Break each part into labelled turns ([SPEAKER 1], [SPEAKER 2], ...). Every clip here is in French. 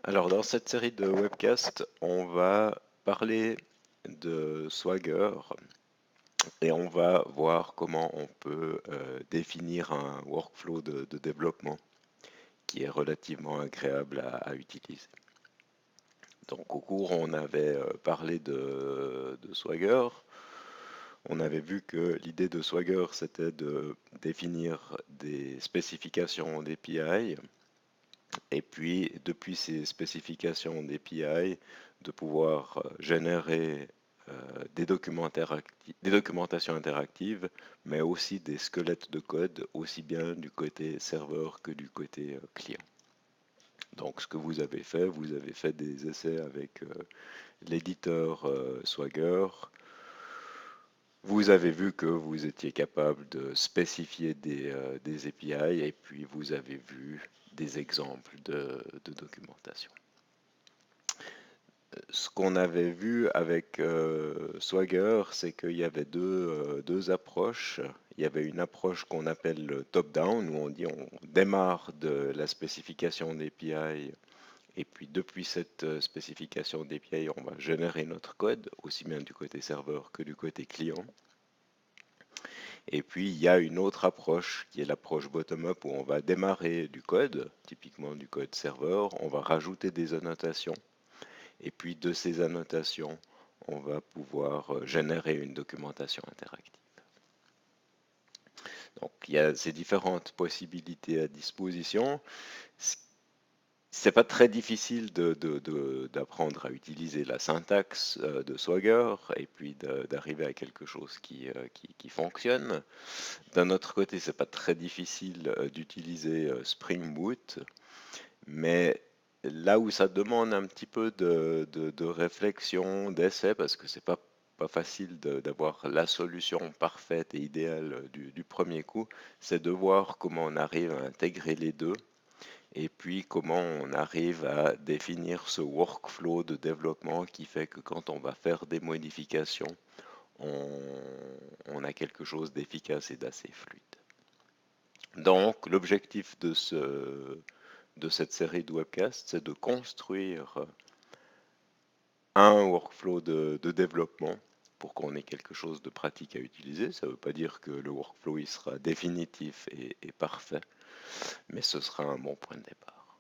[SPEAKER 1] Alors, dans cette série de webcasts, on va parler de Swagger et on va voir comment on peut définir un workflow de développement qui est relativement agréable à utiliser. Donc, au cours, on avait parlé de Swagger. On avait vu que l'idée de Swagger, c'était de définir des spécifications d'API et puis, depuis ces spécifications d'API, de pouvoir générer des documentations interactives, mais aussi des squelettes de code, aussi bien du côté serveur que du côté client. Donc, ce que vous avez fait des essais avec l'éditeur Swagger. Vous avez vu que vous étiez capable de spécifier des API et puis vous avez vu des exemples de documentation. Ce qu'on avait vu avec Swagger, c'est qu'il y avait deux approches. Il y avait une approche qu'on appelle le top-down, où on dit on démarre de la spécification d'API, et puis depuis cette spécification d'API, on va générer notre code, aussi bien du côté serveur que du côté client. Et puis il y a une autre approche qui est l'approche bottom-up, où on va démarrer du code, typiquement du code serveur, on va rajouter des annotations. Et puis de ces annotations, on va pouvoir générer une documentation interactive. Donc il y a ces différentes possibilités à disposition. C'est pas très difficile d'apprendre à utiliser la syntaxe de Swagger et puis d'arriver à quelque chose qui fonctionne. D'un autre côté, c'est pas très difficile d'utiliser Spring Boot, mais là où ça demande un petit peu de réflexion, d'essai, parce que c'est pas facile d'avoir la solution parfaite et idéale du premier coup, c'est de voir comment on arrive à intégrer les deux et puis comment on arrive à définir ce workflow de développement qui fait que quand on va faire des modifications, on, on a quelque chose d'efficace et d'assez fluide. Donc, l'objectif de cette série de webcasts, c'est de construire un workflow de développement pour qu'on ait quelque chose de pratique à utiliser. Ça ne veut pas dire que le workflow il sera définitif et parfait, mais ce sera un bon point de départ.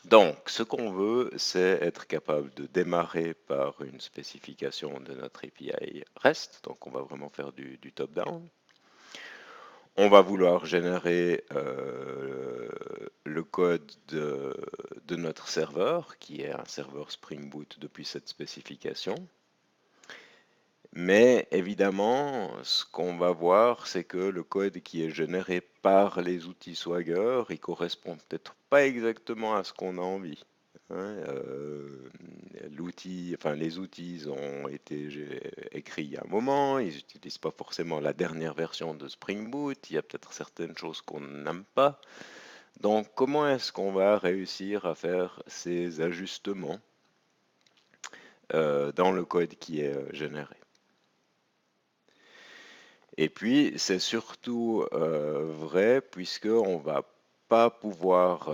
[SPEAKER 1] Donc, ce qu'on veut, c'est être capable de démarrer par une spécification de notre API REST. Donc, on va vraiment faire du top-down. On va vouloir générer le code de notre serveur, qui est un serveur Spring Boot depuis cette spécification. Mais évidemment, ce qu'on va voir, c'est que le code qui est généré par les outils Swagger, il correspond peut-être pas exactement à ce qu'on a envie. Hein, les outils ont été écrits il y a un moment, ils n'utilisent pas forcément la dernière version de Spring Boot, il y a peut-être certaines choses qu'on n'aime pas. Donc, comment est-ce qu'on va réussir à faire ces ajustements dans le code qui est généré? Et puis, c'est surtout vrai puisqu'on va pas pouvoir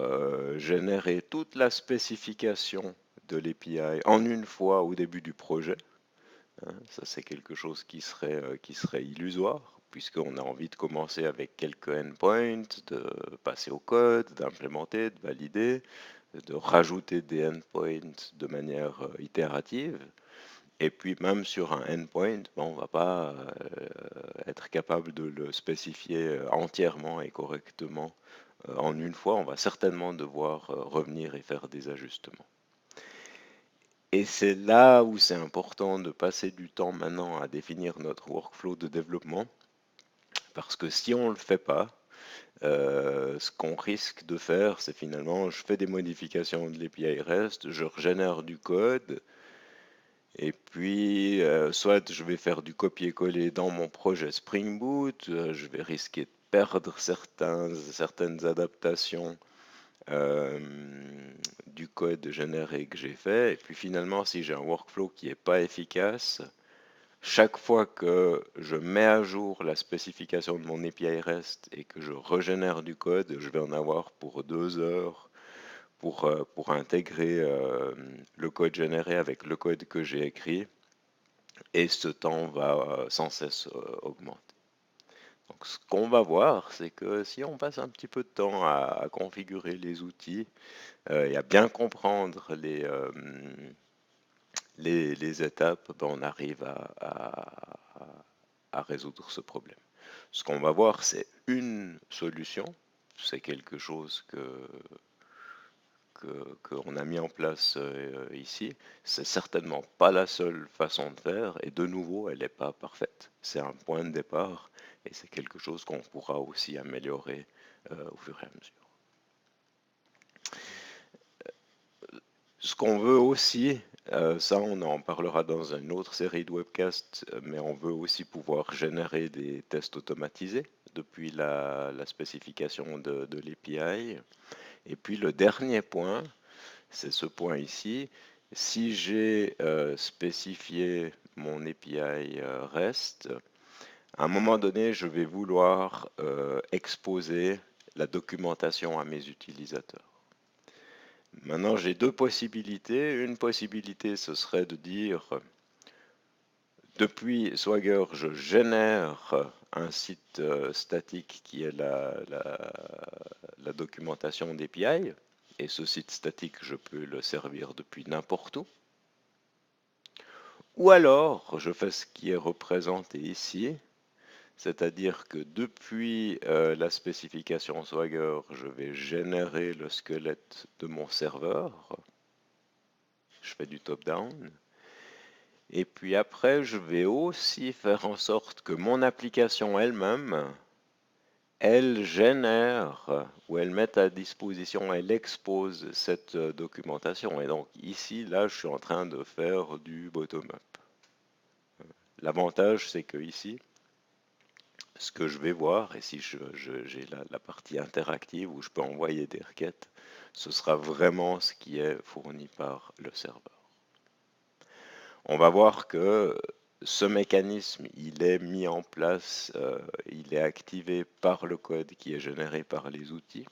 [SPEAKER 1] générer toute la spécification de l'API en une fois au début du projet. Hein. Ça, c'est quelque chose qui serait illusoire, puisqu'on a envie de commencer avec quelques endpoints, de passer au code, d'implémenter, de valider, de rajouter des endpoints de manière itérative. Et puis même sur un endpoint, on ne va pas être capable de le spécifier entièrement et correctement en une fois. On va certainement devoir revenir et faire des ajustements. Et c'est là où c'est important de passer du temps maintenant à définir notre workflow de développement, parce que si on ne le fait pas, ce qu'on risque de faire, c'est finalement, je fais des modifications de l'API REST, je régénère du code, et puis soit je vais faire du copier-coller dans mon projet Spring Boot, je vais risquer de perdre certaines adaptations euh, du code généré que j'ai fait. Et puis finalement, si j'ai un workflow qui n'est pas efficace, chaque fois que je mets à jour la spécification de mon API REST et que je régénère du code, je vais en avoir pour 2 heures pour intégrer le code généré avec le code que j'ai écrit, et ce temps va sans cesse augmenter. Donc, ce qu'on va voir, c'est que si on passe un petit peu de temps à configurer les outils et à bien comprendre les étapes, ben, on arrive à résoudre ce problème. Ce qu'on va voir, c'est une solution. C'est quelque chose qu'on a mis en place ici. C'est certainement pas la seule façon de faire, et de nouveau, elle n'est pas parfaite. C'est un point de départ, et c'est quelque chose qu'on pourra aussi améliorer au fur et à mesure. Ce qu'on veut aussi, ça on en parlera dans une autre série de webcasts, mais on veut aussi pouvoir générer des tests automatisés depuis la spécification de l'API. Et puis le dernier point, c'est ce point ici. Si j'ai spécifié mon API REST, à un moment donné, je vais vouloir exposer la documentation à mes utilisateurs. Maintenant, j'ai deux possibilités. Une possibilité, ce serait de dire, depuis Swagger, je génère un site statique qui est la documentation d'API. Et ce site statique, je peux le servir depuis n'importe où. Ou alors, je fais ce qui est représenté ici, c'est-à-dire que depuis la spécification Swagger, je vais générer le squelette de mon serveur. Je fais du top-down. Et puis après, je vais aussi faire en sorte que mon application elle-même, elle génère ou elle met à disposition, elle expose cette documentation. Et donc ici, là, je suis en train de faire du bottom-up. L'avantage, c'est que ici, ce que je vais voir, et si j'ai la partie interactive où je peux envoyer des requêtes, ce sera vraiment ce qui est fourni par le serveur. On va voir que ce mécanisme, il est mis en place, il est activé par le code qui est généré par les outils.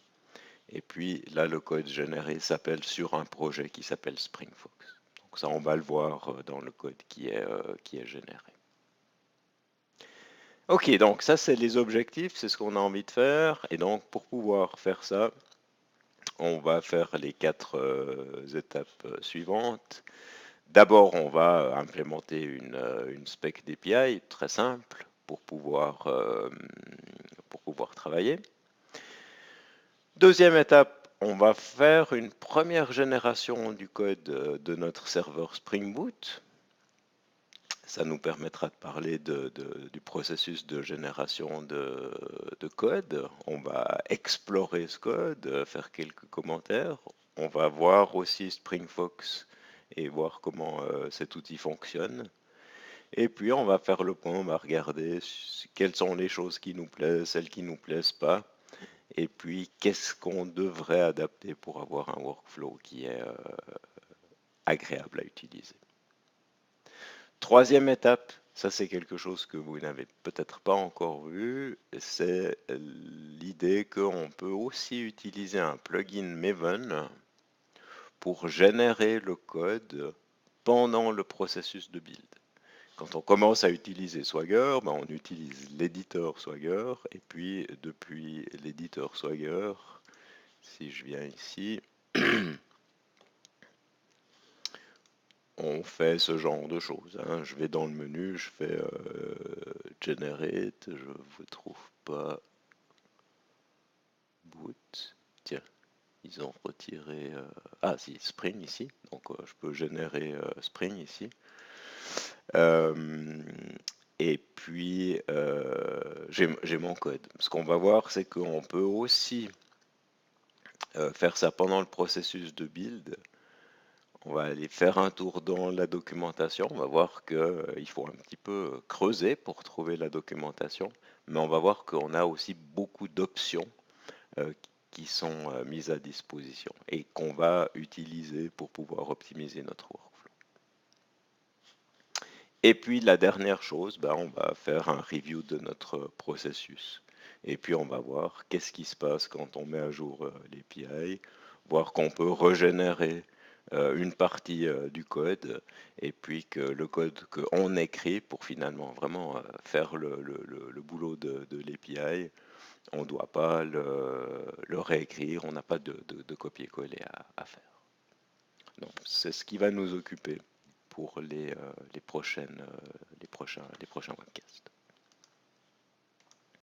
[SPEAKER 1] Et puis là, le code généré s'appelle sur un projet qui s'appelle SpringFox. Donc ça, on va le voir dans le code qui est généré. Ok, donc ça, c'est les objectifs, c'est ce qu'on a envie de faire. Et donc, pour pouvoir faire ça, on va faire les quatre étapes suivantes. D'abord, on va implémenter une spec d'API très simple pour pouvoir travailler. Deuxième étape, on va faire une première génération du code de notre serveur Spring Boot. Ça nous permettra de parler du processus de génération de code. On va explorer ce code, faire quelques commentaires. On va voir aussi SpringFox et voir comment cet outil fonctionne. Et puis on va faire le point, on va regarder quelles sont les choses qui nous plaisent, celles qui nous plaisent pas. Et puis qu'est-ce qu'on devrait adapter pour avoir un workflow qui est agréable à utiliser. Troisième étape, ça c'est quelque chose que vous n'avez peut-être pas encore vu, c'est l'idée qu'on peut aussi utiliser un plugin Maven pour générer le code pendant le processus de build. Quand on commence à utiliser Swagger, ben on utilise l'éditeur Swagger, et puis depuis l'éditeur Swagger, si je viens ici, on fait ce genre de choses. Hein. Je vais dans le menu, je fais Generate, je ne trouve pas Boot. Tiens, ils ont retiré... ah si, Spring ici. Donc je peux générer Spring ici. Et puis j'ai mon code. Ce qu'on va voir, c'est qu'on peut aussi faire ça pendant le processus de build. On va aller faire un tour dans la documentation. On va voir qu'il faut un petit peu creuser pour trouver la documentation, mais on va voir qu'on a aussi beaucoup d'options qui sont mises à disposition et qu'on va utiliser pour pouvoir optimiser notre workflow. Et puis la dernière chose, ben, on va faire un review de notre processus. Et puis on va voir qu'est-ce qui se passe quand on met à jour l'API. voir qu'on peut régénérer une partie du code et puis que le code qu'on écrit pour finalement vraiment faire le boulot de l'API, on ne doit pas le réécrire, on n'a pas de copier-coller à faire. Donc c'est ce qui va nous occuper pour les prochains webcasts.